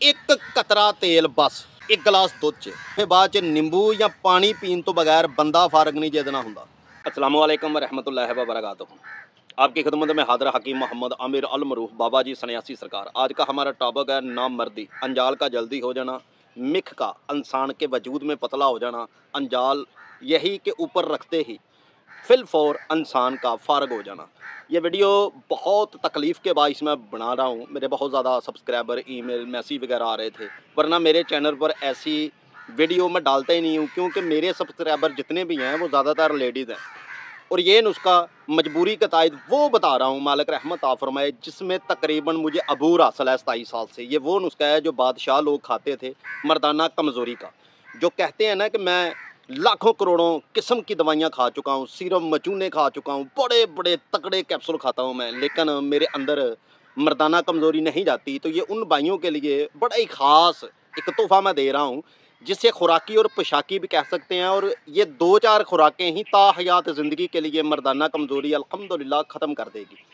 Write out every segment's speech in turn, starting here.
एक कतरा तेल बस एक गिलास दुध च फिर बाद च नींबू या पानी पीन तो बगैर बंदा फारग नहीं जिद ना हुंदा। अस्सलाम वालेकुम रहमतुल्लाहि व बरकातुहू। आपकी खिदमत में हाजिर हकीम मोहम्मद आमिर अल मरूफ बाबा जी सन्यासी सरकार। आज का हमारा टॉपिक है नामर्दी। अंजाल का जल्दी हो जाना, मिख का इंसान के वजूद में पतला हो जाना, अंजाल यही के ऊपर रखते ही फिल फॉर इंसान का फारग हो जाना। ये वीडियो बहुत तकलीफ़ के बाइस मैं बना रहा हूँ। मेरे बहुत ज़्यादा सब्सक्राइबर ईमेल मैसेज वगैरह आ रहे थे, वरना मेरे चैनल पर ऐसी वीडियो मैं डालता ही नहीं हूँ, क्योंकि मेरे सब्सक्राइबर जितने भी हैं वो ज़्यादातर लेडीज़ हैं। और ये नुस्खा मजबूरी के तायद वो बता रहा हूँ, मालिक रहमत आ फरमाए, जिसमें तकरीबन मुझे अबूर हासिल है 27 साल से। ये वो नुस्खा है जो बादशाह लोग खाते थे, मर्दाना कमज़ोरी का। जो कहते हैं ना कि मैं लाखों करोड़ों किस्म की दवाइयाँ खा चुका हूँ, सीरम मचूने खा चुका हूँ, बड़े बड़े तगड़े कैप्सूल खाता हूँ मैं, लेकिन मेरे अंदर मर्दाना कमज़ोरी नहीं जाती। तो ये उन भाइयों के लिए बड़ा ही ख़ास एक तोहफ़ा मैं दे रहा हूँ, जिससे खुराकी और पोशाकी भी कह सकते हैं। और ये 2-4 खुराकें ही ताहयात ज़िंदगी के लिए मर्दाना कमज़ोरी अल्हम्दुलिल्लाह ख़त्म कर देगी।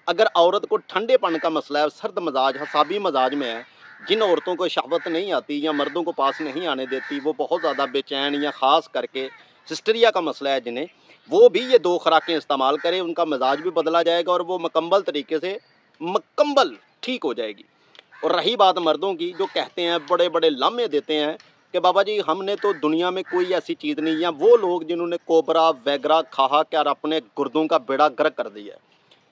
अगर औरत को ठंडेपन का मसला है, सर्द मजाज हसाबी मजाज में है, जिन औरतों को शहवत नहीं आती या मर्दों को पास नहीं आने देती, वो बहुत ज़्यादा बेचैन या ख़ास करके हिस्टीरिया का मसला है जिन्हें, वो भी ये 2 खुराकें इस्तेमाल करें, उनका मिजाज भी बदला जाएगा और वो मुकम्मल तरीके से मुकम्मल ठीक हो जाएगी। और रही बात मर्दों की, जो कहते हैं बड़े बड़े लामे देते हैं कि बाबा जी हमने तो दुनिया में कोई ऐसी चीज़ नहीं, या वो लोग जिन्होंने कोबरा वैगरा खा कर अपने गुर्दों का बेड़ा गर्क कर दिया है,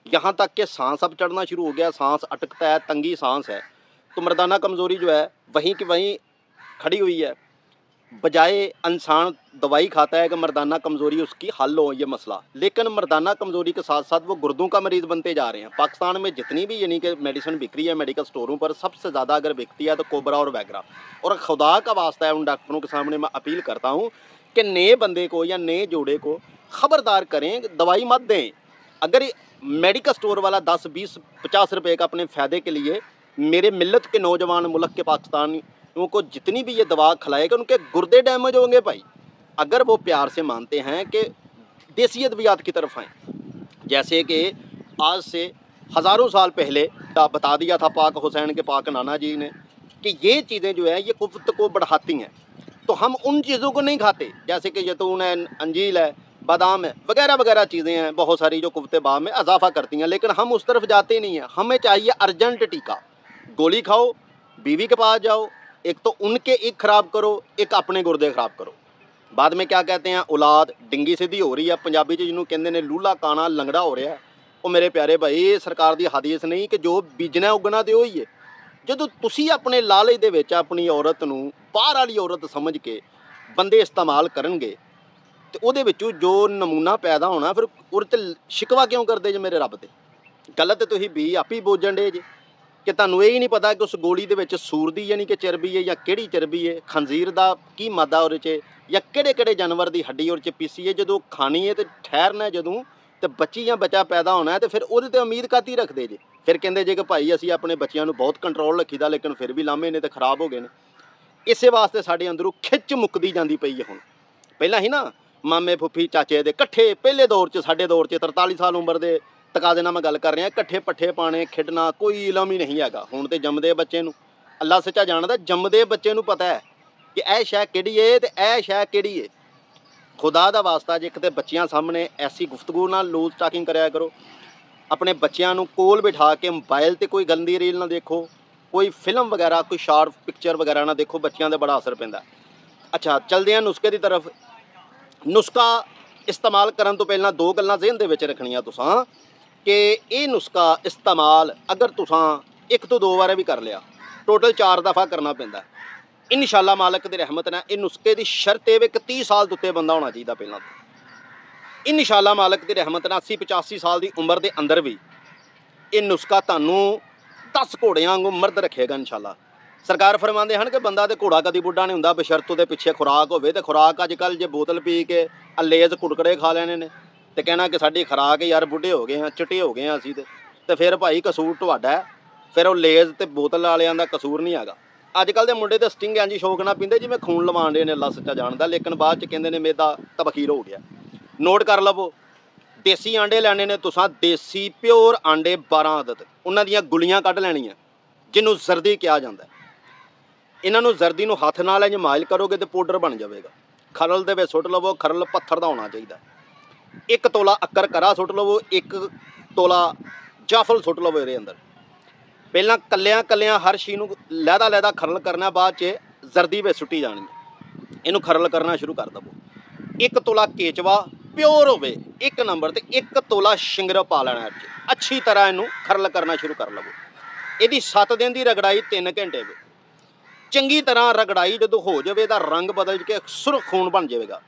यहाँ तक कि सांस अब चढ़ना शुरू हो गया, सांस अटकता है, तंगी सांस है। तो मर्दाना कमज़ोरी जो है वहीं की वहीं खड़ी हुई है। बजाय इंसान दवाई खाता है कि मर्दाना कमज़ोरी उसकी हल हो ये मसला, लेकिन मर्दाना कमज़ोरी के साथ साथ वो गुर्दों का मरीज़ बनते जा रहे हैं। पाकिस्तान में जितनी भी यानी कि मेडिसिन बिक रही है मेडिकल स्टोरों पर, सबसे ज़्यादा अगर बिकती है तो कोबरा और वैगरा। और खुदा का वास्ता है, उन डॉक्टरों के सामने मैं अपील करता हूँ कि नए बंदे को या नए जोड़े को ख़बरदार करें, दवाई मत दें। अगर मेडिकल स्टोर वाला 10, 20, 50 रुपये का अपने फ़ायदे के लिए मेरे मिल्लत के नौजवान मुल्क के पाकिस्तान को जितनी भी ये दवा खिलाएगा, उनके गुर्दे डैमेज होंगे भाई। अगर वो प्यार से मानते हैं कि देसी अद्वियात की तरफ आएँ, जैसे कि आज से हज़ारों साल पहले बता दिया था पाक हुसैन के पाक नाना जी ने कि ये चीज़ें जो है ये कुव्वत को बढ़ाती हैं, तो हम उन चीज़ों को नहीं खाते। जैसे कि जैतून है, अंजील है, बादाम है, वगैरह वगैरह चीज़ें हैं बहुत सारी जो कुव्वत बा में इजाफा करती हैं, लेकिन हम उस तरफ जाते नहीं हैं। हमें चाहिए अर्जेंट टीका। गोली खाओ, बीवी के पास जाओ, एक तो उनके एक ख़राब करो, एक अपने गुर्दे ख़राब करो। बाद में क्या कहते हैं, औलाद डिंगी सीधी हो रही है, पंजाबी जिन्होंने कहते हैं लूला काना लंगड़ा हो रहा है। वो मेरे प्यारे भाई, सरकार की हदीस नहीं कि जो बीजना उगना तो ही है। ਜਦੋਂ ਤੁਸੀਂ ਆਪਣੇ ਲਾਲਚ ਦੇ ਵਿੱਚ ਆਪਣੀ ਔਰਤ ਨੂੰ ਬਾਹਰ ਵਾਲੀ ਔਰਤ ਸਮਝ ਕੇ ਬੰਦੇ ਇਸਤੇਮਾਲ ਕਰਨਗੇ, ਤੇ ਉਹਦੇ ਵਿੱਚੋਂ ਜੋ ਨਮੂਨਾ ਪੈਦਾ ਹੋਣਾ, ਫਿਰ ਉਹਦੇ 'ਤੇ ਸ਼ਿਕਵਾ ਕਿਉਂ ਕਰਦੇ ਜੇ ਮੇਰੇ ਰੱਬ 'ਤੇ? ਗਲਤ ਤੁਸੀਂ ਵੀ ਆਪ ਹੀ ਬੋਝਣ ਡੇ ਜੇ ਕਿ ਤੁਹਾਨੂੰ ਇਹ ਹੀ ਨਹੀਂ ਪਤਾ ਕਿ ਉਸ ਗੋਲੀ ਦੇ ਵਿੱਚ ਸੂਰ ਦੀ ਯਾਨੀ ਕਿ ਚਰਬੀ ਹੈ ਜਾਂ ਕਿਹੜੀ ਚਰਬੀ ਹੈ, ਖੰਜ਼ੀਰ ਦਾ ਕੀ ਮਾਦਾ ਉਹਦੇ 'ਚ, ਜਾਂ ਕਿਹੜੇ ਕਿਹੜੇ ਜਾਨਵਰ ਦੀ ਹੱਡੀ ਉਹਦੇ 'ਚ ਪੀਸੀ ਹੈ। ਜਦੋਂ ਖਾਣੀ ਹੈ ਤੇ ਠਹਿਰਨਾ ਜਦੋਂ ਤੇ ਬੱਚੀ ਜਾਂ ਬੱਚਾ ਪੈਦਾ ਹੋਣਾ ਹੈ, ਤੇ ਫਿਰ ਉਹਦੇ 'ਤੇ ਉਮੀਦ ਕਾਹਦੀ ਰੱਖਦੇ ਜੇ? ਫਿਰ ਕਹਿੰਦੇ ਜੇ ਕਿ ਭਾਈ ਅਸੀਂ ਆਪਣੇ ਬੱਚਿਆਂ ਨੂੰ ਬਹੁਤ ਕੰਟਰੋਲ ਰੱਖੀਦਾ, ਲੇਕਿਨ ਫਿਰ ਵੀ ਲਾਮੇ ਨੇ ਤੇ ਖਰਾਬ ਹੋ ਗਏ ਨੇ। ਇਸੇ ਵਾਸਤੇ ਸਾਡੇ ਅੰਦਰੋਂ ਖਿੱਚ ਮੁੱਕਦੀ ਜਾਂਦੀ ਪਈ ਹੈ। ਹੁਣ ਪਹਿਲਾਂ ਹੀ ਨਾ ਮਾਮੇ ਫੁੱਫੀ ਚਾਚੇ ਦੇ ਇਕੱਠੇ, ਪਹਿਲੇ ਦੌਰ 'ਚ ਸਾਡੇ ਦੌਰ 'ਚ 43 ਸਾਲ ਉਮਰ ਦੇ ਤਕਾਜ਼ੇ ਨਾਲ ਮੈਂ ਗੱਲ ਕਰ ਰਿਹਾ, ਇਕੱਠੇ ਪੱਠੇ ਪਾਣੇ ਖੇਡਣਾ, ਕੋਈ ਇਲਮ ਹੀ ਨਹੀਂ ਹੈਗਾ। ਹੁਣ ਤੇ ਜੰਮਦੇ ਬੱਚੇ ਨੂੰ ਅੱਲਾ ਸੱਚਾ ਜਾਣਦਾ, ਜੰਮਦੇ ਬੱਚੇ ਨੂੰ ਪਤਾ ਹੈ ਕਿ ਇਹ ਸ਼ੈ ਕਿਹੜੀ ਏ ਤੇ ਇਹ ਸ਼ੈ ਕਿਹੜੀ ਏ। खुदा का वास्ता जे किते बच्चियां सामने ऐसी गुफ्तगू नाल लूज टाकिंग कराया करो। अपने बच्चियां नूं कोल बिठा के मोबाइल ते कोई गंदी रील ना देखो, कोई फिल्म वगैरह, कोई शार्ट पिक्चर वगैरह ना देखो, बच्चियां ते बड़ा असर पैंदा। अच्छा, चलदे हैं नुस्खे की तरफ। नुस्खा इस्तेमाल करन तो पहलां 2 गल्लां ज़हन दे विच रखणियां तुसां कि ये नुस्खा इस्तेमाल अगर तुसां 1 तो 2 वार भी कर लिया, टोटल 4 दफ़ा करना पैंदा। इंशाअल्लाह मालिक की रहमत ने इस नुस्खे की शर्त है कि 30 साल उत्ते बंदा होना चाहिए पहला तो। इंशाअल्लाह मालिक की रहमत ने 80-85 साल की उम्र के अंदर भी ये नुस्खा तुहानूं 10 घोड़ियां वांगू मर्द रखेगा इंशाअल्लाह। सरकार फरमाते हैं कि बंदा तो घोड़ा कभी बुढ़ा नहीं होंदा, बशर्त उहदे पिछे खुराक होवे। ते खुराक अजकल जे बोतल पी के लेज कुड़कड़े खा लेने ने ते कहना कि साडी खुराक यार बुढ़े हो गए हैं, चिट्टे हो गए हैं असीं, ते फिर भाई कसूर तुहाडा है। फिर वो लेज ते बोतल वालियां दा कसूर नहीं हैगा। अजकल के मुंडे तो स्टिंग इंज शौक ना पींदे जिवें खून लवाण दे ने, अल्लाह सच्चा जानदा, लेकिन बाद च कहंदे ने मेदा तबखीर हो गया। नोट कर लवो, देसी आंडे लैने ने तुसां, देसी प्योर आंडे 12 आदत, उन्हां दीयां गुलियां कढ लैणीआं जिन्हों जर्दी कहा जाता है। ਇਹਨਾਂ ਨੂੰ ਜ਼ਰਦੀ ਨੂੰ ਹੱਥ ਨਾਲ ਇੰਝ ਮਾਇਲ ਕਰੋਗੇ ਤੇ ਪਾਊਡਰ ਬਣ ਜਾਵੇਗਾ। ਖਰਲ ਦੇ ਵਿੱਚ ਸੁੱਟ ਲਵੋ, ਖਰਲ ਪੱਥਰ ਦਾ ਹੋਣਾ ਚਾਹੀਦਾ। 1 ਤੋਲਾ ਅੱਕਰ ਕਰਾ ਸੁੱਟ ਲਵੋ, 1 ਤੋਲਾ ਜਾਫਲ ਸੁੱਟ ਲਵੋ ਇਹਦੇ ਅੰਦਰ। ਪਹਿਲਾਂ ਕੱਲਿਆਂ ਹਰ ਚੀਜ਼ ਨੂੰ ਲਹਿਦਾ ਖਰਲ ਕਰਨਾ, ਬਾਅਦ 'ਚ ਜ਼ਰਦੀ ਵਿੱਚ ਸੁੱਟੀ ਜਾਣੀ ਹੈ। ਇਹਨੂੰ ਖਰਲ ਕਰਨਾ ਸ਼ੁਰੂ ਕਰ ਦੇਵੋ। 1 ਤੋਲਾ ਕੇਚਵਾ ਪਿਓਰ ਹੋਵੇ 1 ਨੰਬਰ, ਤੇ 1 ਤੋਲਾ ਸ਼ਿੰਗਰ ਪਾ ਲੈਣਾ। ਅੱਛੀ ਤਰ੍ਹਾਂ ਇਹਨੂੰ ਖਰਲ ਕਰਨਾ ਸ਼ੁਰੂ ਕਰ ਲਵੋ। ਇਹਦੀ 7 ਦਿਨ ਦੀ ਰਗੜਾਈ 3 ਘੰਟੇ ਵੇ। ਚੰਗੀ ਤਰ੍ਹਾਂ ਰਗੜਾਈ ਜਦੋਂ ਹੋ ਜਾਵੇ ਇਹਦਾ ਰੰਗ ਬਦਲ ਕੇ ਸੁਰਖ ਖੂਨ ਬਣ ਜਾਵੇਗਾ।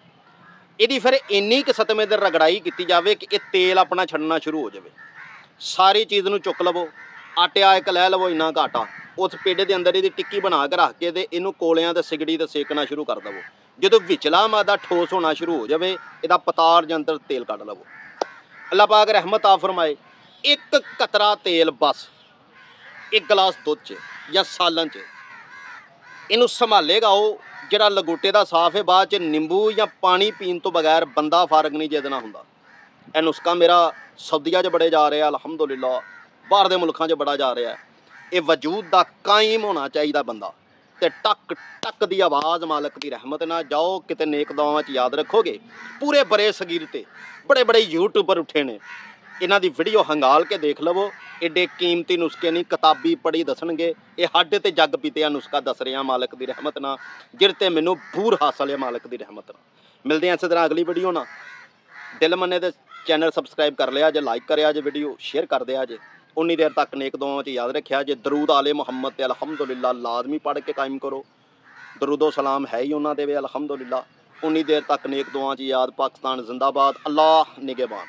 ਇਹਦੀ ਫਿਰ ਇੰਨੀ ਕੁ ਸਤਵੇਂ ਦਿਨ ਰਗੜਾਈ ਕੀਤੀ ਜਾਵੇ ਕਿ ਇਹ ਤੇਲ ਆਪਣਾ ਛੱਡਣਾ ਸ਼ੁਰੂ ਹੋ ਜਾਵੇ। ਸਾਰੀ ਚੀਜ਼ ਨੂੰ ਚੁੱਕ ਲਵੋ। ਆਟਿਆ ਇੱਕ ਲੈ ਲਵੋ, ਇੰਨਾ ਕੁ ਆਟਾ ਉਸ ਪੇੜੇ ਦੇ ਅੰਦਰ ਇਹਦੀ ਟਿੱਕੀ ਬਣਾ ਕੇ ਰੱਖ ਕੇ ਤੇ ਇਹਨੂੰ ਕੋਲਿਆਂ ਤੇ ਸਿਗੜੀ ਤੇ ਸੇਕਣਾ ਸ਼ੁਰੂ ਕਰ ਦੇਵੋ। ਜਦੋਂ ਵਿਚਲਾ ਮਾਦਾ ਠੋਸ ਹੋਣਾ ਸ਼ੁਰੂ ਹੋ ਜਾਵੇ, ਇਹਦਾ ਪਤਾਰ ਜੰਤਰ ਤੇਲ ਕੱਢ ਲਵੋ। ਅੱਲਾਹ ਪਾਕ ਰਹਿਮਤ ਆ ਫਰਮਾਏ। 1 ਕਤਰਾ ਤੇਲ ਬਸ 1 ਗਲਾਸ ਦੁੱਧ 'ਚ ਜਾਂ ਸਾਲਨ 'ਚ ਇਹਨੂੰ ਸੰਭਾਲੇਗਾ। ਉਹ ਜਿਹੜਾ ਲਗੋਟੇ ਦਾ ਸਾਫ਼ ਹੈ, ਬਾਅਦ 'ਚ ਨਿੰਬੂ ਜਾਂ ਪਾਣੀ ਪੀਣ ਤੋਂ ਬਗੈਰ ਬੰਦਾ ਫਾਰਗ ਨਹੀਂ ਜਿਹਦੇ ਨਾਲ ਹੁੰਦਾ। ਇਹ ਨੁਸਖਾ ਮੇਰਾ ਸਊਦੀਆ 'ਚ ਬੜੇ ਜਾ ਰਿਹਾ, ਅਲਹਮਦੁਲਿਲਾ ਬਾਹਰ ਦੇ ਮੁਲਕਾਂ 'ਚ ਬੜਾ ਜਾ ਰਿਹਾ। ਇਹ ਵਜੂਦ ਦਾ ਕਾਇਮ ਹੋਣਾ ਚਾਹੀਦਾ ਬੰਦਾ। ਤੇ ਟਕ ਟਕ ਦੀ ਆਵਾਜ਼ ਮਾਲਕ ਦੀ ਰਹਿਮਤ ਨਾਲ ਜਾਓ ਕਿਤੇ ਨੇਕ ਦੁਆਵਾਂ 'ਚ ਯਾਦ ਰੱਖੋਗੇ। ਪੂਰੇ ਬਰੇ ਸਗੀਰ ਤੇ ਬੜੇ ਯੂਟਿਊਬਰ ਉੱਠੇ ਨੇ, ਇਹਨਾਂ ਦੀ ਵੀਡੀਓ ਹੰਗਾਲ ਕੇ ਦੇਖ ਲਵੋ। ਐਡੇ ਕੀਮਤੀ ਨੁਸਖੇ ਨਹੀਂ ਕਿਤਾਬੀ ਪੜ੍ਹੀ ਦੱਸਣਗੇ। ਇਹ ਸਾਡੇ ਤੇ ਜੱਗ ਪੀਤਿਆ ਨੁਸਖਾ ਦੱਸ ਰਿਹਾ ਮਾਲਕ ਦੀ ਰਹਿਮਤ ਨਾਲ, ਜਿਹਦੇ ਤੇ ਮੈਨੂੰ ਬੂਰ ਹਾਸਲ ਹੈ ਮਾਲਕ ਦੀ ਰਹਿਮਤ ਨਾਲ। ਮਿਲਦੇ ਹਾਂ ਇਸੇ ਤਰ੍ਹਾਂ ਅਗਲੀ ਵੀਡੀਓ ਨਾਲ। ਦਿਲ ਮੰਨੇ ਤੇ ਚੈਨਲ ਸਬਸਕ੍ਰਾਈਬ ਕਰ ਲਿਆ ਜੇ, ਲਾਈਕ ਕਰਿਆ ਜੇ, ਵੀਡੀਓ ਸ਼ੇਅਰ ਕਰ ਦਿਆ ਜੇ। ਉਨੀ ਦੇਰ ਤੱਕ ਨੇਕ ਦੁਆਵਾਂ 'ਚ ਯਾਦ ਰੱਖਿਆ ਜੇ। ਦਰੂਦ ਆਲੇ ਮੁਹੰਮਦ ਤੇ ਅਲਹਮਦੁਲਿਲਾ ਲਾਜ਼ਮੀ ਪੜ੍ਹ ਕੇ ਕਾਇਮ ਕਰੋ। ਦਰੂਦੋ ਸਲਾਮ ਹੈ ਹੀ ਉਹਨਾਂ ਦੇ ਵੇ ਅਲਹਮਦੁਲਿਲਾ। ਉਨੀ ਦੇਰ ਤੱਕ ਨੇਕ ਦੁਆਵਾਂ 'ਚ ਯਾਦ। ਪਾਕਿਸਤਾਨ ਜ਼ਿੰਦਾਬਾਦ। ਅੱਲਾਹ ਨਿਗਹਿਬਾਨ।